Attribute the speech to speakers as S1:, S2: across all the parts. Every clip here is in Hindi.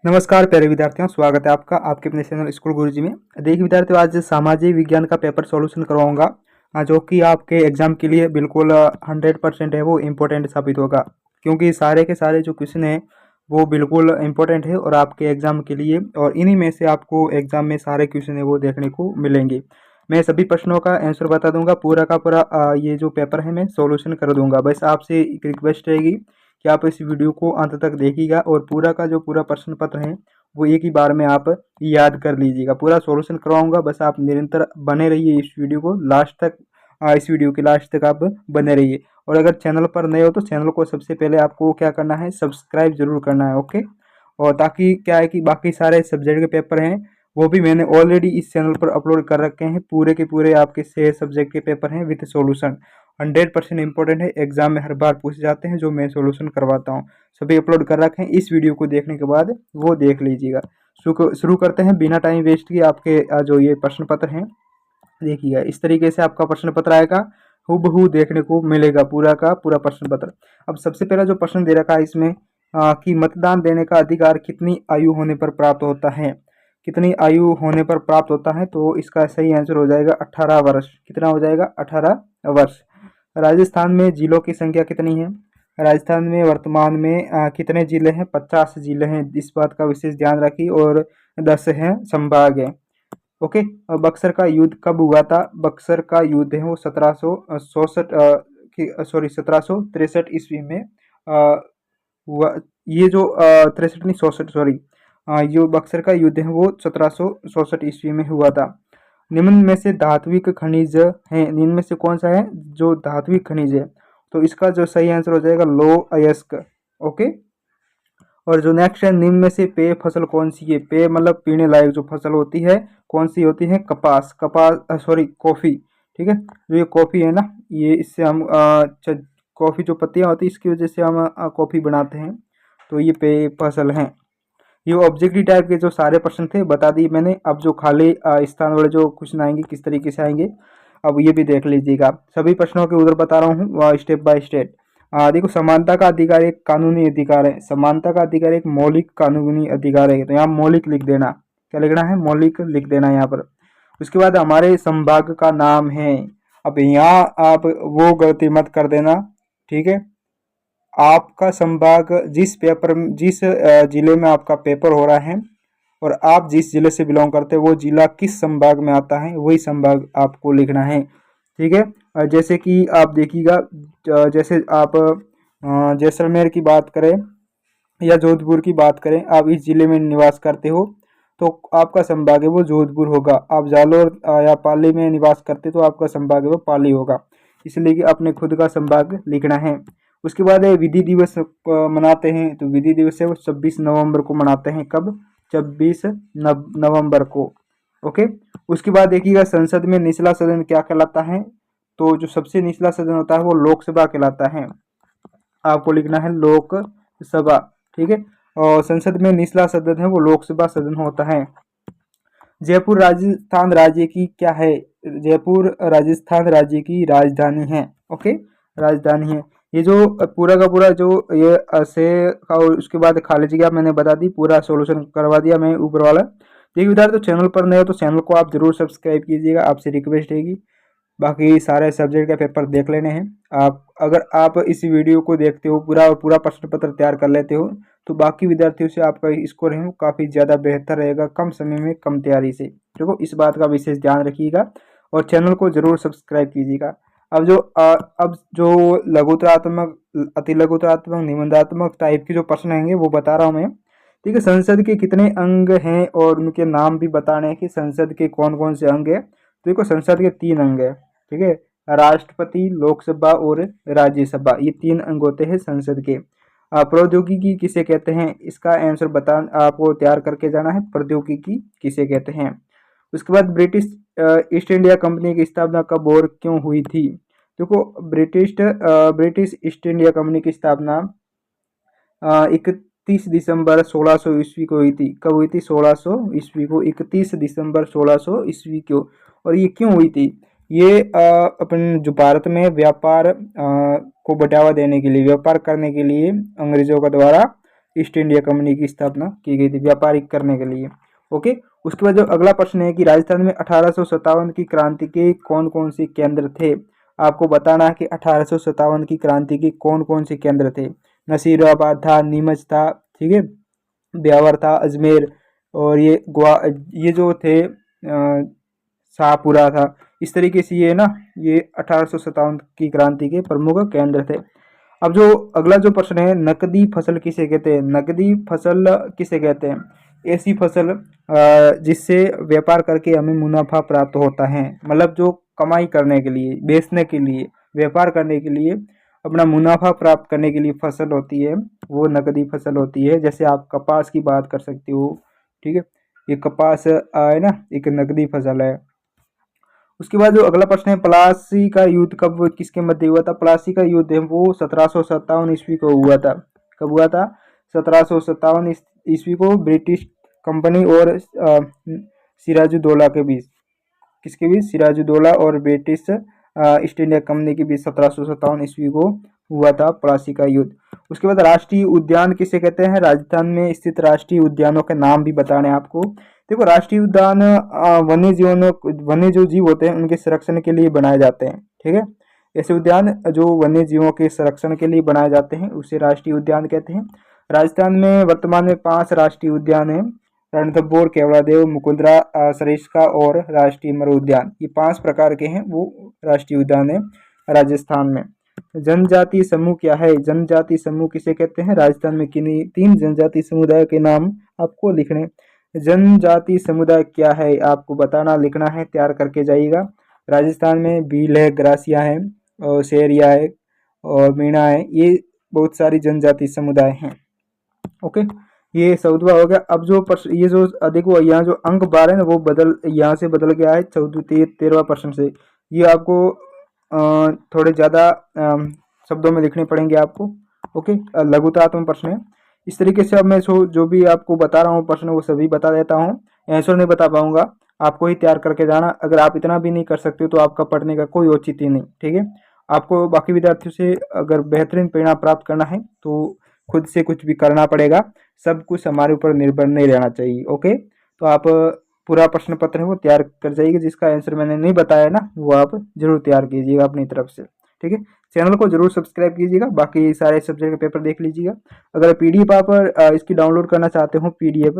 S1: नमस्कार प्यारे विद्यार्थियों, स्वागत है आपका आपके अपने चैनल स्कूल गुरुजी में। देखिए विद्यार्थियों, आज सामाजिक विज्ञान का पेपर सॉल्यूशन करवाऊंगा जो कि आपके एग्जाम के लिए बिल्कुल 100% है वो इम्पोर्टेंट साबित होगा, क्योंकि सारे के सारे जो क्वेश्चन हैं वो बिल्कुल इम्पोर्टेंट है और आपके एग्जाम के लिए, और इन्हीं में से आपको एग्जाम में सारे क्वेश्चन है वो देखने को मिलेंगे। मैं सभी प्रश्नों का आंसर बता दूंगा, पूरा का पूरा ये जो पेपर है मैं सॉल्यूशन कर दूंगा। बस आपसे एक रिक्वेस्ट रहेगी कि आप इस वीडियो को अंत तक देखिएगा और पूरा का जो पूरा प्रश्न पत्र है वो एक ही बार में आप याद कर लीजिएगा। पूरा सॉल्यूशन करवाऊंगा, बस आप निरंतर बने रहिए इस वीडियो को लास्ट तक। इस वीडियो के लास्ट तक आप बने रहिए, और अगर चैनल पर नए हो तो चैनल को सबसे पहले आपको क्या करना है, सब्सक्राइब जरूर करना है। ओके, और ताकि क्या है कि बाकी सारे सब्जेक्ट के पेपर हैं वो भी मैंने ऑलरेडी इस चैनल पर अपलोड कर रखे हैं। पूरे के पूरे आपके 6 सब्जेक्ट के पेपर हैं विद सॉल्यूशन। 100% इंपॉर्टेंट है, एग्जाम में हर बार पूछे जाते हैं, जो मैं सॉल्यूशन करवाता हूँ। सभी अपलोड कर रखे हैं, इस वीडियो को देखने के बाद वो देख लीजिएगा। शुरू करते हैं बिना टाइम वेस्ट किए। आपके जो ये प्रश्न पत्र हैं देखिएगा, इस तरीके से आपका प्रश्न पत्र आएगा, हूबहू देखने को मिलेगा पूरा का पूरा प्रश्न पत्र। अब सबसे पहला जो प्रश्न दे रखा है इसमें कि मतदान देने का अधिकार कितनी आयु होने पर प्राप्त होता है। कितनी आयु होने पर प्राप्त होता है, तो इसका सही आंसर हो जाएगा 18 वर्ष। कितना हो जाएगा? 18 वर्ष। राजस्थान में जिलों की संख्या कितनी है? राजस्थान में वर्तमान में कितने जिले हैं? 50 जिले हैं, इस बात का विशेष ध्यान रखिए, और 10 हैं संभाग है। ओके, बक्सर का युद्ध कब हुआ था? बक्सर का युद्ध है वो 1763 ईस्वी में हुआ। ये जो 63 नहीं 64, सॉरी, जो बक्सर का युद्ध है वो 1764 ईस्वी में हुआ था। निम्न में से धात्विक खनिज है, निम्न में से कौन सा है जो धात्विक खनिज है? तो इसका जो सही आंसर हो जाएगा लो अयस्क। ओके, और जो नेक्स्ट है, निम्न में से पेय फसल कौन सी है? पेय मतलब पीने लायक जो फसल होती है कौन सी होती है? कपास, सॉरी कॉफ़ी। ठीक है, जो ये कॉफ़ी है ना, ये इससे हम कॉफ़ी जो पत्तियाँ होती है इसकी वजह से हम कॉफ़ी बनाते हैं, तो ये पेय फसल हैं। ये ऑब्जेक्टिव टाइप के जो सारे प्रश्न थे बता दिए मैंने। अब जो खाली स्थान वाले जो क्वेश्चन आएंगे किस तरीके से आएंगे, अब ये भी देख लीजिएगा। सभी प्रश्नों के उत्तर बता रहा हूँ स्टेप बाय स्टेप। देखो, समानता का अधिकार एक कानूनी अधिकार है। समानता का अधिकार एक मौलिक कानूनी अधिकार है, तो यहाँ मौलिक लिख देना। क्या लिखना है? मौलिक लिख देना यहाँ पर। उसके बाद हमारे संभाग का नाम है। अब यहाँ आप वो गलती मत कर देना, ठीक है। आपका संभाग जिस जिले में आपका पेपर हो रहा है और आप जिस जिले से बिलोंग करते हैं वो जिला किस संभाग में आता है, वही संभाग आपको लिखना है। ठीक है, जैसे कि आप देखिएगा, जैसे आप जैसलमेर की बात करें या जोधपुर की बात करें, आप इस जिले में निवास करते हो तो आपका संभाग है वो जोधपुर होगा। आप जालोर या पाली में निवास करते तो आपका संभाग है वो पाली होगा। इसलिए कि अपने खुद का संभाग लिखना है। उसके बाद विधि दिवस मनाते हैं, तो विधि दिवस है वो 26 नवंबर को मनाते हैं। कब? 26 नवंबर को। ओके, उसके बाद देखिएगा, संसद में निचला सदन क्या कहलाता है? तो जो सबसे निचला सदन होता है वो लोकसभा कहलाता है। आपको लिखना है लोकसभा। ठीक है, और संसद में निचला सदन है वो लोकसभा सदन होता है। जयपुर राजस्थान राज्य की क्या है? जयपुर राजस्थान राज्य की राजधानी है। ओके, राजधानी है। ये जो पूरा का पूरा जो ये से और उसके बाद खाली जगह मैंने बता दी, पूरा सॉल्यूशन करवा दिया मैं ऊपर वाला। देखिए विद्यार्थी, तो चैनल पर नए हो तो चैनल को आप जरूर सब्सक्राइब कीजिएगा, आपसे रिक्वेस्ट रहेगी। बाकी सारे सब्जेक्ट का पेपर देख लेने हैं आप। अगर आप इस वीडियो को देखते हो पूरा और पूरा प्रश्न पत्र तैयार कर लेते हो तो बाकी विद्यार्थियों से आपका स्कोर है वो काफ़ी ज़्यादा बेहतर रहेगा, कम समय में कम तैयारी से। देखो, इस बात का विशेष ध्यान रखिएगा और चैनल को जरूर सब्सक्राइब कीजिएगा। अब जो लघुतरात्मक, अति लघुतरात्मक, निबंधात्मक टाइप के जो प्रश्न आएंगे वो बता रहा हूँ मैं। ठीक है, संसद के कितने अंग हैं और उनके नाम भी बताने हैं कि संसद के कौन कौन से अंग है। तो देखो, संसद के 3 अंग है। ठीक है, राष्ट्रपति, लोकसभा और राज्यसभा, ये 3 अंग होते हैं संसद के। प्रौद्योगिकी किसे कहते हैं? इसका आंसर बता आपको तैयार करके जाना है, प्रौद्योगिकी किसे कहते हैं। उसके बाद ब्रिटिश ईस्ट इंडिया कंपनी की स्थापना कब और क्यों हुई थी? देखो, ब्रिटिश ईस्ट इंडिया कंपनी की स्थापना 31 दिसंबर 1600 ईस्वी को हुई थी। कब हुई थी? 1600 ईस्वी को, 31 दिसंबर 1600 ईस्वी को। और ये क्यों हुई थी? ये अपन जो भारत में व्यापार को बढ़ावा देने के लिए, व्यापार करने के लिए अंग्रेजों का द्वारा ईस्ट इंडिया कंपनी की स्थापना की गई थी व्यापारिक करने के लिए। ओके, उसके बाद जो अगला प्रश्न है कि राजस्थान में 1857 की क्रांति के कौन कौन से केंद्र थे। आपको बताना है कि 1857 की क्रांति के कौन कौन से केंद्र थे। नसीराबाद था, नीमच था, ठीक है, ब्यावर था, अजमेर, और ये जो थे शाहपुरा था। इस तरीके से ये ना, ये 1857 की क्रांति के प्रमुख केंद्र थे। अब जो अगला जो प्रश्न है, नकदी फसल किसे कहते हैं। नकदी फसल किसे कहते हैं। ऐसी फसल जिससे व्यापार करके हमें मुनाफा प्राप्त होता है, मतलब जो कमाई करने के लिए, बेचने के लिए, व्यापार करने के लिए, अपना मुनाफा प्राप्त करने के लिए फसल होती है, वो नकदी फसल होती है। जैसे आप कपास की बात कर सकते हो, ठीक है, ये कपास है ना, एक नकदी फसल है। उसके बाद जो अगला प्रश्न है, प्लासी का युद्ध कब किसके मध्य हुआ था। प्लासी का युद्ध है वो 1757 ईस्वी को हुआ था। कब हुआ था। 1757 ईस्वी को ब्रिटिश कंपनी और सिराजुद्दौला के बीच। किसके बीच। सिराजुद्दौला और ब्रिटिश ईस्ट इंडिया कंपनी के बीच 1757 ईस्वी को हुआ था प्लासी का युद्ध। उसके बाद राष्ट्रीय उद्यान किसे कहते हैं। राजस्थान में स्थित राष्ट्रीय उद्यानों के नाम भी बताने आपको। देखो, राष्ट्रीय उद्यान वन्य जो जीव होते हैं उनके संरक्षण के लिए बनाए जाते हैं, ठीक है। ऐसे उद्यान जो वन्य जीवों के संरक्षण के लिए बनाए जाते हैं उसे राष्ट्रीय उद्यान कहते हैं। राजस्थान में वर्तमान में 5 राष्ट्रीय उद्यान हैं। रणथंभौर, केवड़ादेव, मुकुंदरा, सरिस्का और राष्ट्रीय मरू उद्यान, ये 5 प्रकार के हैं वो राष्ट्रीय उद्यान है राजस्थान में। जनजाति समूह क्या है। जनजाति समूह किसे कहते हैं। राजस्थान में किन्हीं 3 जनजाति समुदाय के नाम आपको लिखने। जनजाति समुदाय क्या है आपको बताना, लिखना है, तैयार करके जाइएगा। राजस्थान में भील है, ग्रासिया है, और शेरिया है, और मीणा है, ये बहुत सारी जनजाति समुदाय हैं। ओके, ये 14वां हो गया। अब जो ये जो देखो, यहाँ जो अंक 12 है ना, वो यहाँ से बदल गया है 13वां प्रश्न से। ये आपको थोड़े ज़्यादा शब्दों में लिखने पड़ेंगे आपको। ओके, लघुतात्मक प्रश्न है। इस तरीके से अब मैं जो भी आपको बता रहा हूँ प्रश्न, वो सभी बता देता हूँ। आंसर नहीं बता पाऊंगा, आपको ही तैयार करके जाना। अगर आप इतना भी नहीं कर सकते तो आपका पढ़ने का कोई औचित्य नहीं, ठीक है। आपको बाकी विद्यार्थियों से अगर बेहतरीन परिणाम प्राप्त करना है तो खुद से कुछ भी करना पड़ेगा। सब कुछ हमारे ऊपर निर्भर नहीं रहना चाहिए। ओके, तो आप पूरा प्रश्न पत्र है वो तैयार कर जाइएगा। जिसका आंसर मैंने नहीं बताया ना, वो आप जरूर तैयार कीजिएगा अपनी तरफ से, ठीक है। चैनल को जरूर सब्सक्राइब कीजिएगा, बाकी सारे सब्जेक्ट के पेपर देख लीजिएगा। अगर पीडीएफ आप इसकी डाउनलोड करना चाहते हो पीडीएफ,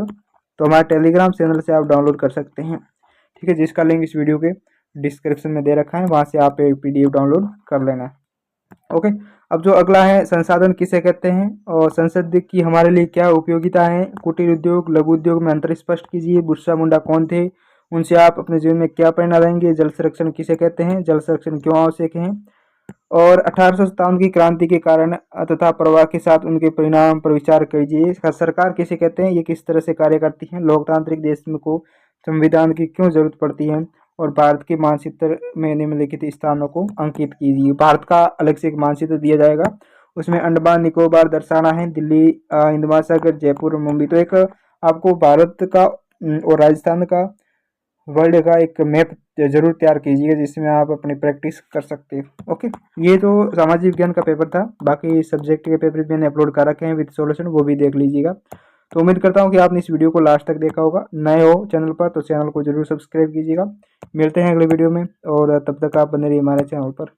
S1: तो हमारे टेलीग्राम चैनल से आप डाउनलोड कर सकते हैं, ठीक है, जिसका लिंक इस वीडियो के डिस्क्रिप्शन में दे रखा है, वहाँ से आप पीडीएफ डाउनलोड कर लेना। ओके, अब जो अगला है, संसाधन किसे कहते हैं और संसद की हमारे लिए क्या उपयोगिता है। कुटीर उद्योग, लघु उद्योग में अंतर स्पष्ट कीजिए। बिरसा मुंडा कौन थे, उनसे आप अपने जीवन में क्या प्रेरणा लेंगे। जल संरक्षण किसे कहते हैं, जल संरक्षण क्यों आवश्यक है। और 1857 की क्रांति के कारण तथा प्रवाह के साथ उनके परिणाम पर विचार कीजिए। सरकार किसे कहते हैं, ये किस तरह से कार्य करती है। लोकतांत्रिक देश को संविधान की क्यों जरूरत पड़ती है। और भारत के मानचित्र में निम्नलिखित स्थानों को अंकित कीजिए। भारत का अलग से एक मानचित्र दिया जाएगा, उसमें अंडमान निकोबार दर्शाना है, दिल्ली, हिंद महासागर, जयपुर, मुंबई। तो एक आपको भारत का और राजस्थान का, वर्ल्ड का एक मैप जरूर तैयार कीजिएगा, जिसमें आप अपनी प्रैक्टिस कर सकते हैं। ओके, ये तो सामाजिक विज्ञान का पेपर था। बाकी सब्जेक्ट के पेपर भी मैंने अपलोड कर रखे हैं विद सॉल्यूशन, वो भी देख लीजिएगा। तो उम्मीद करता हूँ कि आपने इस वीडियो को लास्ट तक देखा होगा। नए हो चैनल पर तो चैनल को जरूर सब्सक्राइब कीजिएगा। मिलते हैं अगले वीडियो में, और तब तक आप बने रहिए हमारे चैनल पर।